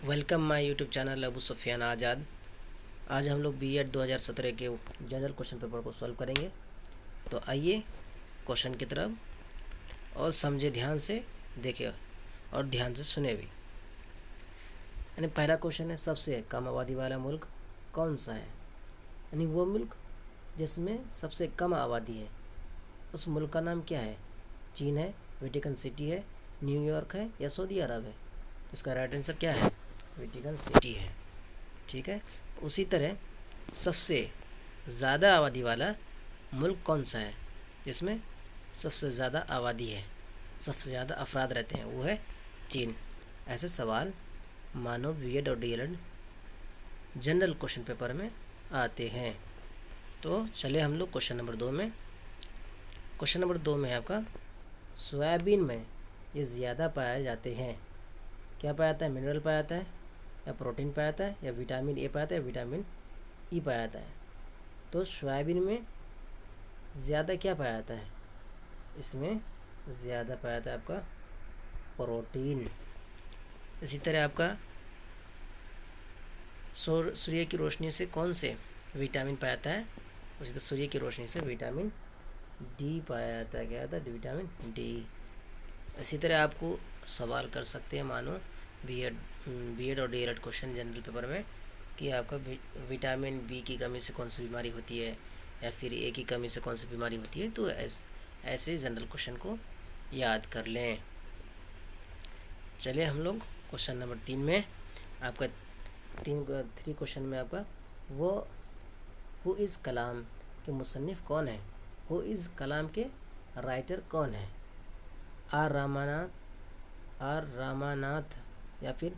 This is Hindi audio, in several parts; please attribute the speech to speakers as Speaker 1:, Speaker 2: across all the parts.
Speaker 1: Welcome my YouTube channel Abu Sufiyan Azad. आज हम लोग बीएड 2017 के जनरल क्वेश्चन पेपर को सॉल्व करेंगे। तो आइए क्वेश्चन की तरफ और समझे, ध्यान से देखे और ध्यान से सुने भी। यानी पहला क्वेश्चन है, सबसे कम आबादी वाला मुल्क कौन सा है? यानी वो मुल्क जिसमें सबसे कम आबादी है, उस मुल्क का नाम क्या है? चीन है, वेटिकन सिटी है, न्यूयॉर्क है या सऊदी अरब है? तो इसका राइट आंसर क्या है? वेटिकन सिटी है। ठीक है। उसी तरह सबसे ज़्यादा आबादी वाला मुल्क कौन सा है जिसमें सबसे ज़्यादा आबादी है, सबसे ज़्यादा अफराद रहते हैं? वो है चीन। ऐसे सवाल मानो बीएड और डीएलएड जनरल क्वेश्चन पेपर में आते हैं। तो चले हम लोग क्वेश्चन नंबर 2 में। क्वेश्चन नंबर 2 में है आपका, सोयाबीन में ये ज़्यादा पाए जाते हैं। क्या पाया जाता है? मिनरल पाया जाता है या प्रोटीन पाया जाता है या विटामिन ए पाया जाता है या विटामिन ई पाया जाता है? तो सोयाबीन में ज़्यादा क्या पाया जाता है? इसमें ज़्यादा पाया जाता है आपका प्रोटीन। इसी तरह आपका सूर्य की रोशनी से कौन से विटामिन पाया जाता है? उसी तरह सूर्य की रोशनी से विटामिन डी पाया जाता है। क्या आता है? Vitamin D. इसी तरह आपको सवाल कर सकते हैं, मानो बीएड और डीएलएड क्वेश्चन जनरल पेपर में, कि आपका विटामिन बी की कमी से कौन सी बीमारी होती है या फिर ए की कमी से कौन सी बीमारी होती है। तो ऐसे जनरल क्वेश्चन को याद कर लें। चलिए हम लोग क्वेश्चन नंबर 3 में आपका थ्री क्वेश्चन में आपका, वो हु इज़ कलाम के मुसन्निफ़ कौन है? हु इज़ कलाम के राइटर कौन है? आर रामानाथ या फिर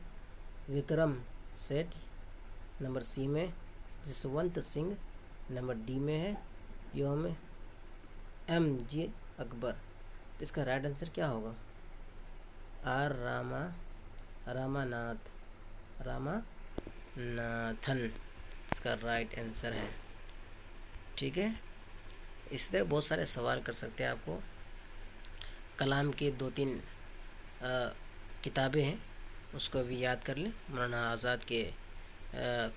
Speaker 1: विक्रम सेठ? नंबर सी में जसवंत सिंह। नंबर डी में है योम एम जी अकबर। तो इसका राइट आंसर क्या होगा? आर रामानाथन इसका राइट आंसर है। ठीक है। इस तरह बहुत सारे सवाल कर सकते हैं आपको। कलाम के 2-3 किताबें हैं, उसको भी याद कर लें। मौलाना आज़ाद के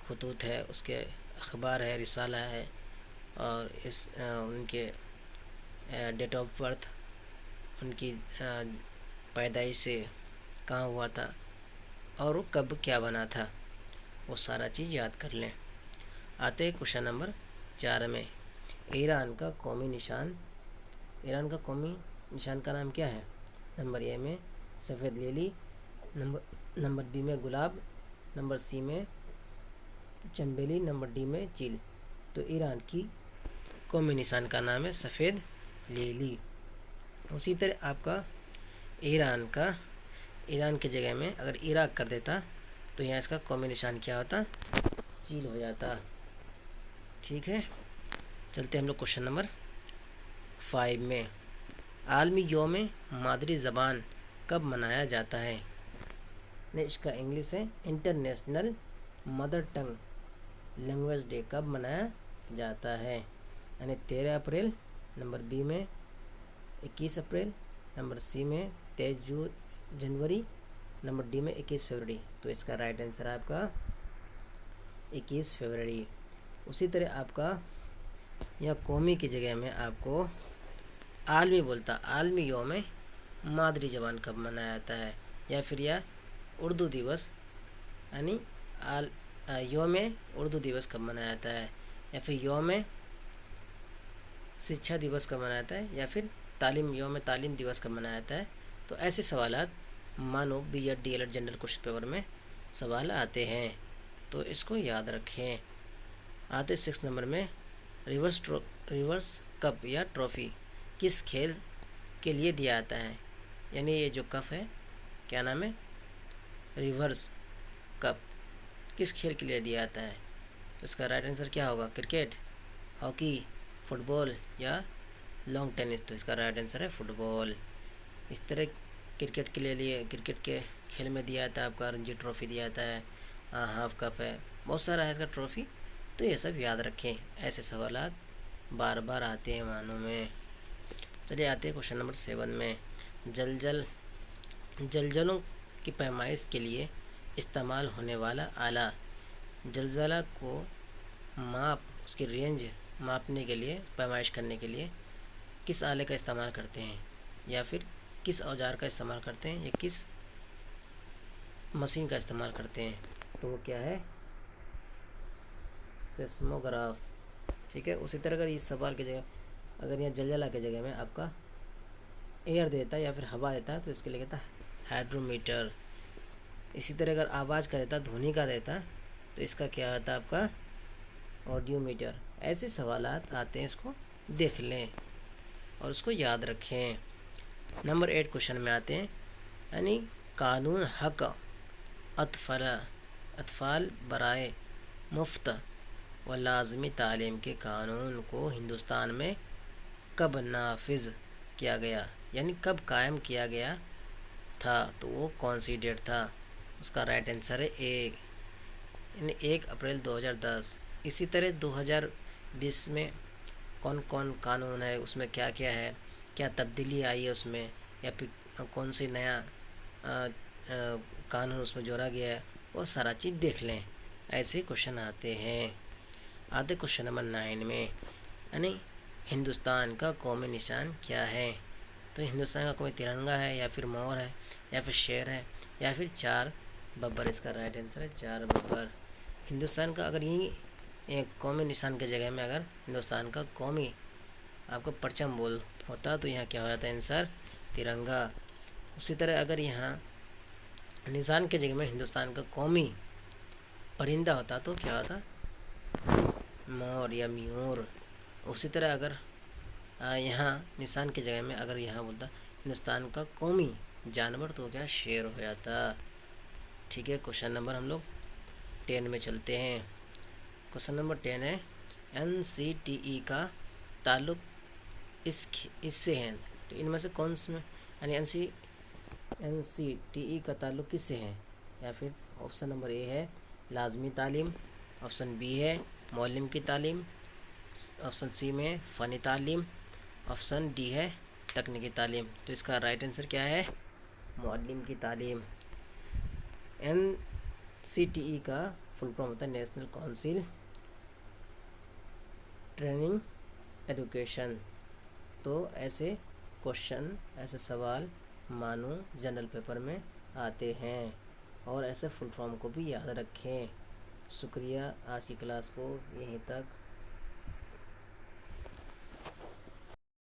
Speaker 1: खतूत है, उसके अखबार है, रिसाला है, और उनके डेट ऑफ बर्थ, उनकी पैदाइश से कहाँ हुआ था और वो कब क्या बना था, वो सारा चीज़ याद कर लें। आते हैं क्वेश्चन नंबर 4 में। ईरान का कौमी निशान का नाम क्या है? नंबर ए में सफ़ेद लिली, नंबर बी में गुलाब, नंबर सी में चंबेली, नंबर डी में चील। तो ईरान की कौमी निशान का नाम है सफ़ेद लिली। उसी तरह आपका ईरान की जगह में अगर इराक कर देता तो यहाँ इसका कौमी निशान क्या होता? चील हो जाता। ठीक है। चलते हम लोग क्वेश्चन नंबर 5 में। आलमी यौम मादरी ज़बान कब मनाया जाता है? इसका इंग्लिश है international mother tongue language day कब मनाया जाता है? यानी 13 अप्रैल, नंबर बी में 21 अप्रैल, नंबर सी में 23 जनवरी, नंबर डी में 21 फरवरी। तो इसका राइट आंसर है आपका 21 फरवरी। उसी तरह आपका यह कौमी की जगह में आपको आलमी यौम मादरी ज़बान कब मनाया जाता है? या फिर यह उर्दू दिवस, यानी यौम उर्दू दिवस कब मनाया जाता है? या फिर यौम शिक्षा दिवस कब मनाया जाता है? या फिर यौम तालीम दिवस कब मनाया जाता है? तो ऐसे सवाल मानो BEd DElEd general question paper में सवाल आते हैं, तो इसको याद रखें। आते 6 नंबर में, रिवर्स कप या ट्रॉफ़ी किस खेल के लिए दिया जाता है? यानी ये जो कप है, क्या नाम है? रिवर्स कप किस खेल के लिए दिया जाता है? तो इसका राइट आंसर क्या होगा? क्रिकेट, हॉकी, फुटबॉल या लॉन्ग टेनिस? तो इसका राइट आंसर है फुटबॉल। इस तरह क्रिकेट के खेल में दिया जाता है आपका रणजी ट्रॉफ़ी दिया जाता है, हाफ कप है, बहुत सारा है इसका ट्रॉफ़ी। तो ये सब याद रखें, ऐसे सवाल बार बार आते हैं मानों में। चलिए आते हैं क्वेश्चन नंबर 7 में। जलजलों की पैमाइश के लिए इस्तेमाल होने वाला आला। ज़लज़ला को उसकी रेंज मापने के लिए, पैमाइश करने के लिए किस आले का इस्तेमाल करते हैं, या फिर किस औजार का इस्तेमाल करते हैं, या किस मशीन का इस्तेमाल करते हैं? तो वो क्या है? सेस्मोग्राफ। ठीक है। उसी तरह अगर इस सवाल की जगह, अगर यहाँ ज़लज़ला की जगह में आपका एयर देता या फिर हवा देता तो इसके लिए कहता है हाइड्रोमीटर। इसी तरह अगर आवाज़ का देता, ध्वनि का देता, तो इसका क्या होता है आपका? ऑडियोमीटर। ऐसे सवालात आते हैं, इसको देख लें और उसको याद रखें। नंबर 8 क्वेश्चन में आते हैं, यानी कानून हक अतफाल बराए मुफ्त व लाजमी तालीम के कानून को हिंदुस्तान में कब नाफिज किया गया, यानी कब कायम किया गया था? तो वो कौन सी डेट था? उसका राइट आंसर है 1 अप्रैल 2010। इसी तरह 2020 में कौन कौन कानून है, उसमें क्या क्या है, क्या तब्दीली आई है उसमें, या फिर कौन सी नया कानून उसमें जोड़ा गया है, वो सारा चीज़ देख लें। ऐसे क्वेश्चन आते हैं। आते क्वेश्चन नंबर 9 में, यानी हिंदुस्तान का कौमी निशान क्या है? तो हिंदुस्तान का कौमी तिरंगा है, या फिर मोर है, या फिर शेर है, या फिर 4 बब्बर? इसका राइट आंसर है 4 बब्बर। हिंदुस्तान का अगर यही एक कौमी निशान की जगह में अगर हिंदुस्तान का कौमी आपका परचम बोल होता तो यहाँ क्या हो जाता है आंसर? तिरंगा। उसी तरह अगर यहाँ निशान की जगह में हिंदुस्तान का कौमी परिंदा होता तो क्या होता? मोर या मयूर। उसी तरह अगर यहाँ निशान की जगह में अगर यहाँ बोलता हिंदुस्तान का कौमी जानवर तो क्या? शेर हो जाता। ठीक है। क्वेश्चन नंबर हम लोग 10 में चलते हैं। क्वेश्चन नंबर 10 है, NCTE का ताल्लुक इससे है, तो इनमें से कौन से में, यानी NCTE का ताल्लुक किससे है? या फिर ऑप्शन नंबर ए है लाजमी तालीम, ऑप्शन बी है मौलिम की तालीम, ऑप्शन सी में फ़नी तालीम, ऑप्शन डी है तकनीकी तालीम। तो इसका राइट आंसर क्या है? मौलिम की तालीम। NCTE का फुल फॉर्म होता है नेशनल काउंसिल ट्रेनिंग एजुकेशन। तो ऐसे क्वेश्चन, ऐसे सवाल मानो जनरल पेपर में आते हैं, और ऐसे फुल फॉर्म को भी याद रखें। शुक्रिया। आज की क्लास को यहीं तक